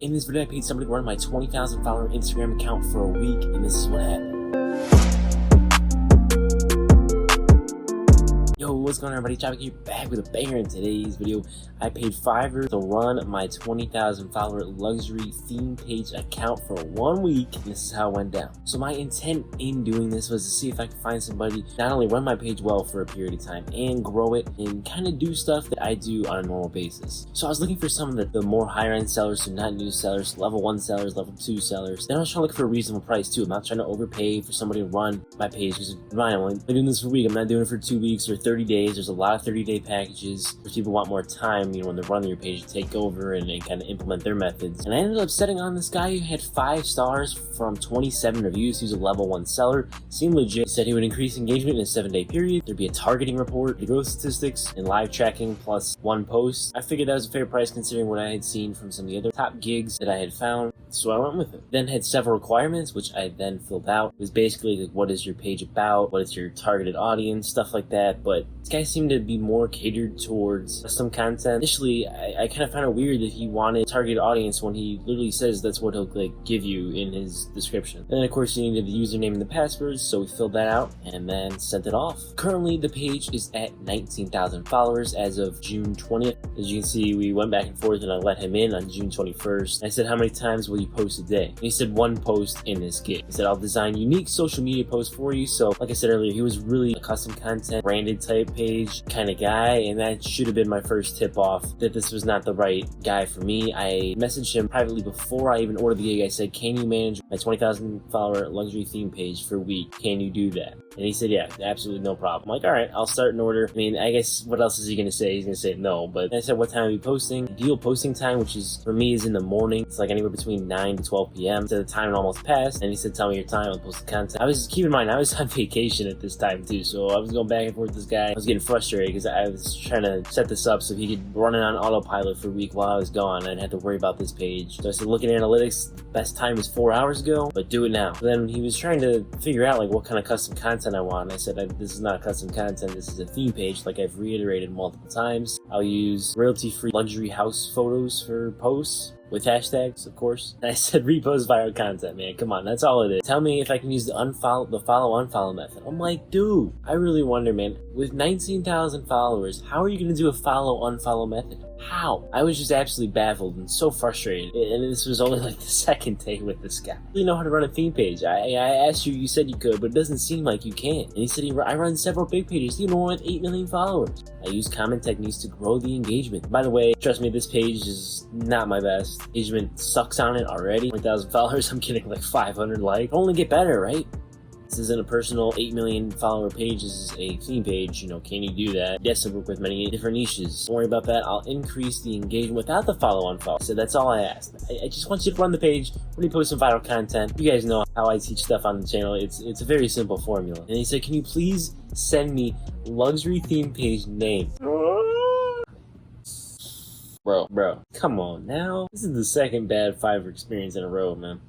In this video, I paid somebody to run my 20,000 follower Instagram account for a week, and this is what happened. Yo, what's going on, everybody? Chuki here, back with a banger. In today's video, I paid Fiverr to run my 20,000 follower luxury theme page account for 1 week, and this is how it went down. So my intent in doing this was to see if I could find somebody not only run my page well for a period of time and grow it and kind of do stuff that I do on a normal basis. So I was looking for some of the more higher end sellers, so not new sellers, level 1 sellers, level 2 sellers. Then I was trying to look for a reasonable price too. I'm not trying to overpay for somebody to run my page, because I'm only doing this for a week. I'm not doing it for 2 weeks or 30 days. There's a lot of 30-day packages where people want more time, when they're running your page, to take over and kind of implement their methods. And I ended up setting on this guy who had 5 stars from 27 reviews. He was a level 1 seller, seemed legit. He said he would increase engagement in a 7-day period. There'd be a targeting report, the growth statistics, and live tracking plus 1 post. I figured that was a fair price considering what I had seen from some of the other top gigs that I had found, so I went with it. Then had several requirements, which I then filled out. It was basically like, what is your page about? What is your targeted audience? Stuff like that. But this guy seemed to be more catered towards custom content. Initially, I kind of found it weird that he wanted targeted audience when he literally says that's what he'll give you in his description. And then of course you needed the username and the passwords, so we filled that out and then sent it off. Currently the page is at 19,000 followers as of June 20th. As you can see, we went back and forth and I let him in on June 21st. I said, how many times will you post a day? And he said 1 post in this gig. He said, I'll design unique social media posts for you. So like I said earlier, he was really a custom content, branded type page kind of guy, and that should have been my first tip off that this was not the right guy for me. I messaged him privately before I even ordered the gig. I said, can you manage my 20,000 follower luxury theme page for a week? Can you do that? And he said, yeah, absolutely no problem. I'm like, all right, I'll start an order. I mean, I guess what else is he going to say? He's going to say no. But I said, what time are you posting? Ideal posting time, which is for me, is in the morning. It's like anywhere between 9 to 12 p.m. So the time almost passed. And he said, tell me your time, I'll post the content. Keep in mind, I was on vacation at this time too. So I was going back and forth with this guy. I was getting frustrated because I was trying to set this up so he could run it on autopilot for a week while I was gone. I didn't have to worry about this page. So I said, look at analytics. Best time was 4 hours ago, but do it now. So then he was trying to figure out like what kind of custom content I want. And I said, this is not custom content. This is a theme page, like I've reiterated multiple times. I'll use royalty-free luxury house photos for posts, with hashtags, of course. And I said, repost viral content, man. Come on, that's all it is. Tell me if I can use the follow-unfollow method. I'm like, dude, I really wonder, man, with 19,000 followers, how are you going to do a follow-unfollow method? How? I was just absolutely baffled and so frustrated. And this was only like the 2nd day with this guy. I really know how to run a theme page. I asked you, you said you could, but it doesn't seem like you can. And he said, I run several big pages, even one with 8 million followers. I use common techniques to grow the engagement. By the way, trust me, this page is not my best. Engagement sucks on it already. 20,000 followers, I'm getting like 500 likes. It'll only get better, right? This isn't a personal 8 million follower page. This is a theme page. Can you do that? Yes, I work with many different niches. Don't worry about that. I'll increase the engagement without the follow-unfollow. So that's all I asked. I just want you to run the page, really post some viral content. You guys know how I teach stuff on the channel. It's a very simple formula. And he said, can you please send me luxury theme page name? Bro, come on now. This is the 2nd bad Fiverr experience in a row, man.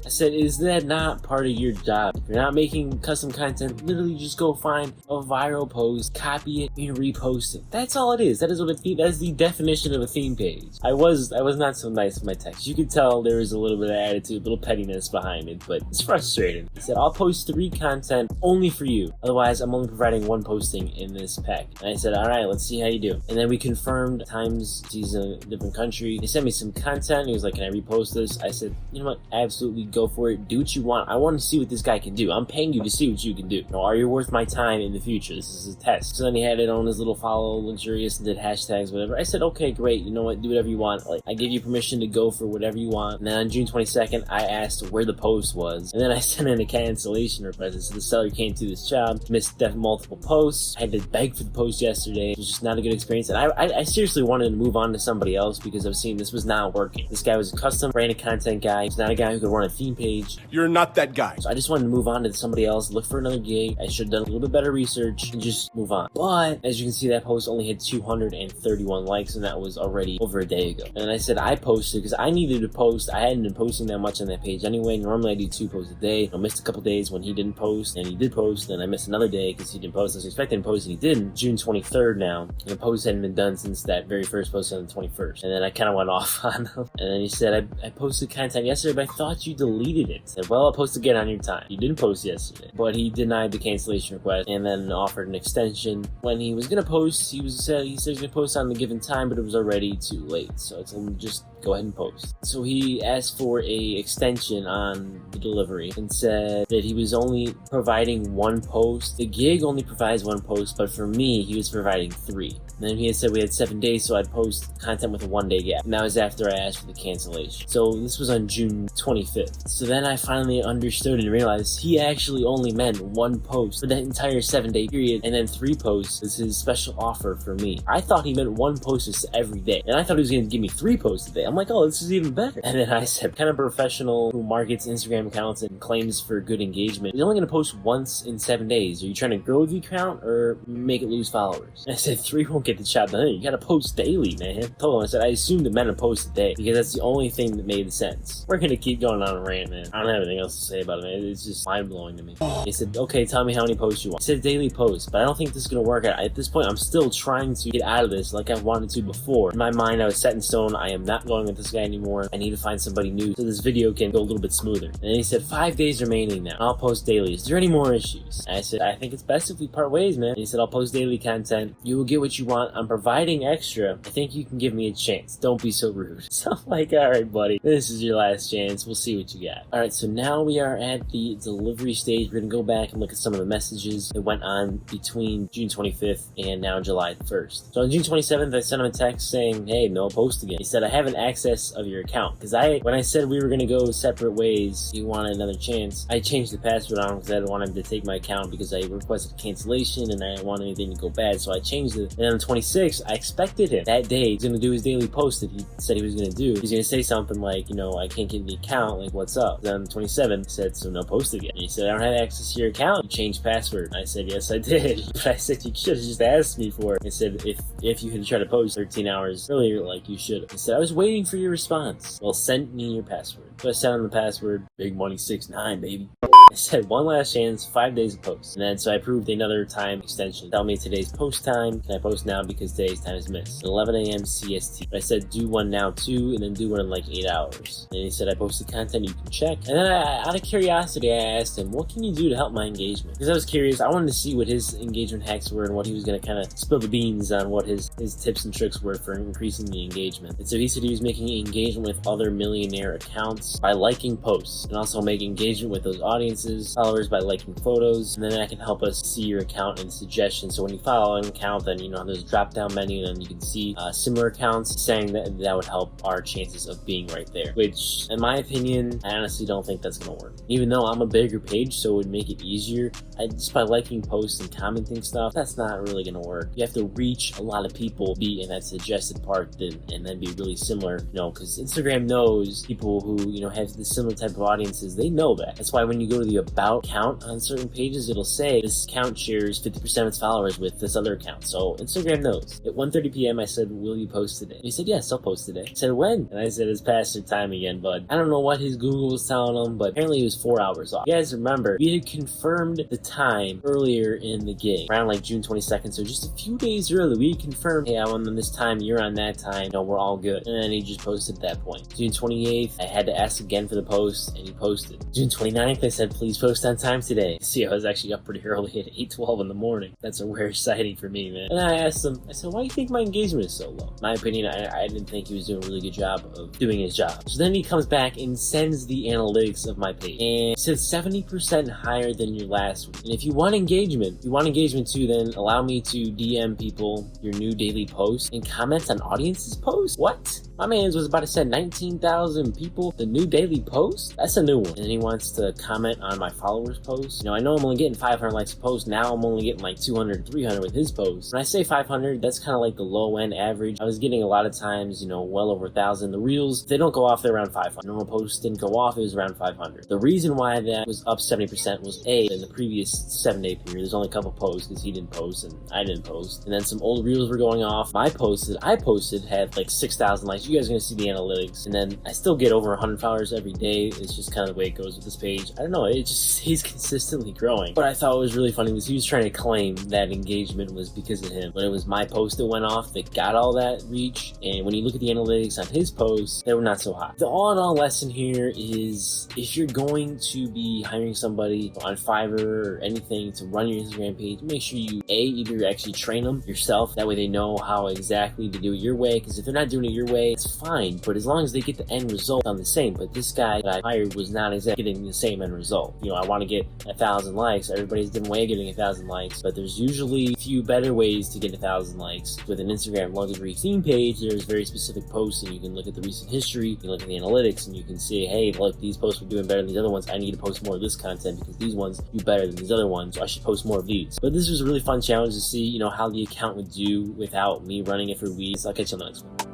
I said, is that not part of your job? If you're not making custom content, literally just go find a viral post, copy it, and repost it. That's all it is. That is that's the definition of a theme page. I was not so nice with my text. You could tell there was a little bit of attitude, a little pettiness behind it, but it's frustrating. He said, I'll post 3 content only for you. Otherwise, I'm only providing 1 posting in this pack. And I said, all right, let's see how you do. And then we confirmed times he's in a different country. He sent me some content. He was like, can I repost this? I said, you know what? Absolutely, go for it. Do what you want. I want to see what this guy can do. I'm paying you to see what you can do. Are you worth my time in the future? This is a test. So then he had it on his little follow luxurious and did hashtags, whatever. I said, okay, great. You know what? Do whatever you want. Like, I give you permission to go for whatever you want. And then on June 22nd, I asked where the post was. And then I sent in a cancellation request. I said, the seller can't do this job. Missed multiple posts. I had to beg for the post yesterday. It was just not a good experience. And I seriously wanted to move on to somebody else because I was seeing this was not working. This guy was a custom branded content guy. He's not a guy who could run a theme theme page. You're not that guy. So I just wanted to move on to somebody else, look for another gig. I should have done a little bit better research and just move on. But as you can see, that post only had 231 likes, and that was already over a day ago. And I said I posted because I needed to post. I hadn't been posting that much on that page anyway. Normally I do 2 posts a day. I missed a couple days when he didn't post, and he did post, and I missed another day because he didn't post. I was expecting him to post, and he didn't. June 23rd now, and the post hadn't been done since that very first post on the 21st. And then I kind of went off on him. And then he said, I posted content yesterday, but I thought you deleted it. I said, well, I'll post again on your time. You didn't post yesterday. But he denied the cancellation request and then offered an extension. When he was going to post, he said he was going to post on the given time, but it was already too late. So I told him just go ahead and post. So he asked for a extension on the delivery and said that he was only providing 1 post. The gig only provides 1 post, but for me, he was providing 3. And then he had said we had 7 days, so I'd post content with a 1-day gap. And that was after I asked for the cancellation. So this was on June 25th. So then I finally understood and realized he actually only meant 1 post for that entire 7-day period, and then 3 posts is his special offer for me. I thought he meant 1 post just every day, and I thought he was going to give me 3 posts a day. I'm like, oh, this is even better. And then I said, kind of professional who markets Instagram accounts and claims for good engagement, he's only going to post once in 7 days. Are you trying to grow the account or make it lose followers? And I said, 3 won't get the job done. You got to post daily, man. I told him, I said, I assumed it meant a post a day because that's the only thing that made sense. We're going to keep going on a rant, man. I don't have anything else to say about it, man. It's just mind-blowing to me. He said, okay, tell me how many posts you want. I said daily posts, but I don't think this is going to work out. At this point, I'm still trying to get out of this like I wanted to before. In my mind, I was set in stone. I am not going with this guy anymore. I need to find somebody new so this video can go a little bit smoother. And then he said, 5 days remaining now. I'll post daily. Is there any more issues? And I said, I think it's best if we part ways, man. And he said, I'll post daily content. You will get what you want. I'm providing extra. I think you can give me a chance. Don't be so rude. So I'm like, all right, buddy, this is your last chance. We'll see what you got. All right, so now we are at the delivery stage. We're going to go back and look at some of the messages that went on between June 25th and now July 1st. So on June 27th, I sent him a text saying, hey, no post again. He said, I have an access of your account. Because when I said we were going to go separate ways, he wanted another chance, I changed the password on him because I didn't want him to take my account because I requested cancellation and I didn't want anything to go bad. So I changed it. And on the 26th, I expected him that day. He's going to do his daily post that he said he was going to do. He's going to say something like, you know, I can't get the account. Like, what's up? Then on the 27th, he said, so no post again. And he said, I don't have access to your account. You changed password. I said, yes, I did. But I said, you should have just asked me for it. He said, if you had tried to post 13 hours earlier, like you should have. He said, I was waiting for your response. Well, send me your password. So I sent him the password, big money 6'9", baby. I said, 1 last chance, 5 days of post. And then so I approved another time extension. Tell me today's post time. Can I post now because today's time is missed? 11 a.m. CST. I said, do one now too, and then do one in like 8 hours. And he said, I posted content you can check. And then out of curiosity, I asked him, what can you do to help my engagement? Because I was curious. I wanted to see what his engagement hacks were and what he was going to kind of spill the beans on what his tips and tricks were for increasing the engagement. And so he said he was making engagement with other millionaire accounts by liking posts and also make engagement with those audiences, followers by liking photos, and then that can help us see your account and suggestions. So when you follow an account, then you know there's a drop down menu, and then you can see similar accounts, saying that would help our chances of being right there. Which, in my opinion, I honestly don't think that's gonna work. Even though I'm a bigger page, so it would make it easier. Just by liking posts and commenting stuff, that's not really gonna work. You have to reach a lot of people, be in that suggested part, and then be really similar. You know, because Instagram knows people who have the similar type of audiences. They know that. That's why when you go to the about count on certain pages, it'll say this account shares 50% of its followers with this other account. So Instagram knows. At 1:30 p.m. I said, will you post today? And he said, yes, I'll post today. I said, when? And I said, it's past your time again, bud. I don't know what his Google was telling him, but apparently he was 4 hours off. You guys remember, we had confirmed the time earlier in the gig, around like June 22nd. So just a few days early, we confirmed, hey, I'm on this time, you're on that time. We're all good. And then he just posted at that point. June 28th, I had to ask again for the post, and he posted. June 29th, I said, please post on time today. See, I was actually up pretty early at 8:12 in the morning. That's a rare sighting for me, man. And I asked him, I said, why do you think my engagement is so low? In my opinion, I didn't think he was doing a really good job of doing his job. So then he comes back and sends the analytics of my page. And it says 70% higher than your last week. And if you want engagement, too, then allow me to DM people your new daily post and comment on audience's post? What? My man was about to send 19,000 people the new daily post? That's a new one. And then he wants to comment on on my followers' posts. You know, I know I'm only getting 500 likes a post. Now I'm only getting like 200, 300 with his posts. When I say 500, that's kind of like the low end average. I was getting a lot of times, you know, well over 1,000. The reels, they don't go off, they're around 500. Normal posts didn't go off, it was around 500. The reason why that was up 70% was in the previous 7-day period, there's only a couple posts because he didn't post and I didn't post. And then some old reels were going off. My posts that I posted had like 6,000 likes. You guys are going to see the analytics. And then I still get over 100 followers every day. It's just kind of the way it goes with this page. I don't know, it just stays consistently growing. What I thought was really funny was he was trying to claim that engagement was because of him, when it was my post that went off that got all that reach. And when you look at the analytics on his posts, they were not so hot. The all-in-all lesson here is, if you're going to be hiring somebody on Fiverr or anything to run your Instagram page, make sure you either actually train them yourself, that way they know how exactly to do it your way, because if they're not doing it your way, it's fine, but as long as they get the end result on the same. But this guy that I hired was not exactly getting the same end result. You know, I want to get 1,000 likes, everybody's different way of getting 1,000 likes, but there's usually a few better ways to get 1,000 likes. With an Instagram luxury theme page, there's very specific posts, and you can look at the recent history, you can look at the analytics, and you can see, hey, look, these posts were doing better than these other ones. I need to post more of this content because these ones do better than these other ones, so I should post more of these. But this was a really fun challenge to see, you know, how the account would do without me running it for weeks. I'll catch you on the next one.